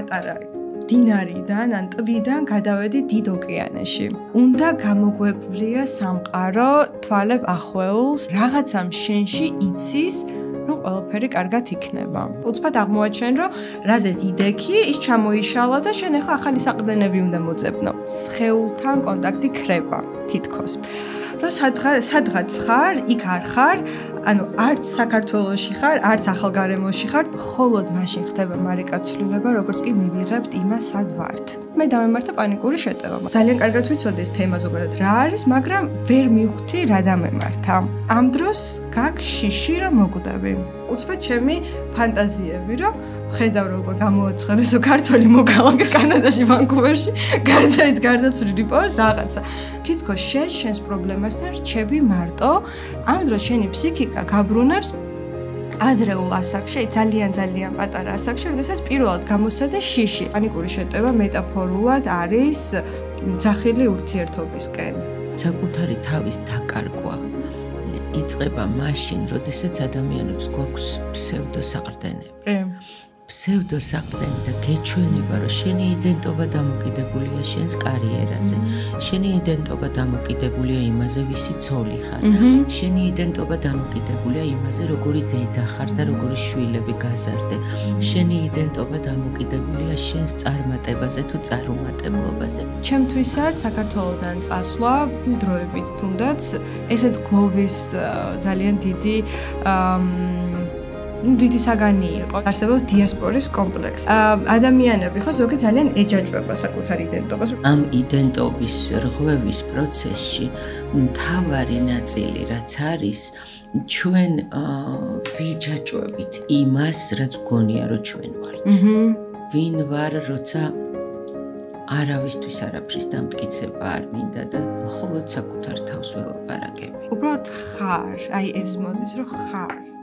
პატარა დინარიდან ან ტბიდან გადავედი დიდ ოკეანეში. უნდა გამოგვეკვვლია სამყარო თვალებ ახვეულს, რაღაცამ შენში იცის, რომ ყველაფერი კარგად იქნება. უცბად აღმოაჩენ, რომ რაზეც იდექი, ის ჩამოიშალა და შენ ახლა ახალი საყრდენები უნდა მოძებნო. სხეულთან კონტაქტი ქრება, თითქოს. რომ სადღაც ხარ, იქ არ ხარ, ანუ არც საქართველოში ხარ, არც ახალგარემოში ხარ, მხოლოდ მაშინ ხდება მარიკაცვლილება, როგორც კი მივიღებთ იმას, სად ვართ. მე დამემართა პანიკური შეტევა. ძალიან კარგად ვიცოდი ეს თემა ზოგადად რა არის, მაგრამ ვერ მივხვდი რა დამემართა. ამ დროს გაქვს შიში რომ მოკვდები. უცბად ჩემი ფანტაზიები, რომ ხედავ რომ გამოაცხადე ზო ქართველი მოგალაგა კანადაში, ვანკუვერში, გარდაცვლილი პოვეს რაღაცა. თითქოს შენს პრობლემასთან რჩები მარტო, ამ დროს შენი ფსიქიკა გაბრუნებს ადრეულ ასაკში, ძალიან პატარა ასაკში, როდესაც პირველად გამოსცადა შიში. პანიკური შეტევა მეტაფორულად არის ძახილი ურთიერთობისკენ. საკუთარი თავის დაკარგვა იწყება მაშინ, როდესაც ადამიანებს გვაქვს ფსევდოსაყრდენები. ფსევდოსაყრდენი და გეჩვენება, რომ შენი იდენტობა დამოკიდებულია შენს კარიერაზე. შენი იდენტობა დამოკიდებულია იმაზე, ვისი ცოლი ხარ. შენი იდენტობა დამოკიდებულია იმაზე, როგორი დედა ხარ და როგორი შვილები გაზარდე. შენი იდენტობა დამოკიდებულია შენს წარმატებაზე თუ წარუმატებლობაზე. ჩემთვისაც საქართველოდან წასვლა დროებით თუნდაც ესეც გლოვის ძალიან დიდი საგანი იყო. არსებობს დიასპორის კომპლექსი. ადამიანები ხო ზოგი ძალიან ეჯაჭვება საკუთარ იდენტობას. ამ იდენტობის რღვევის პროცესში მთავარი ნაწილი რაც არის, ჩვენ ვიჯაჭვებით იმას, რაც გონია რომ ჩვენ ვართ. ვინ ვარ, როცა არავისთვის არაფრის დამტკიცება არ მინდა და მხოლოდ საკუთარ თავს ველაპარაკები. უბრალოდ ხარ, აი ეს მოდის რომ ხარ.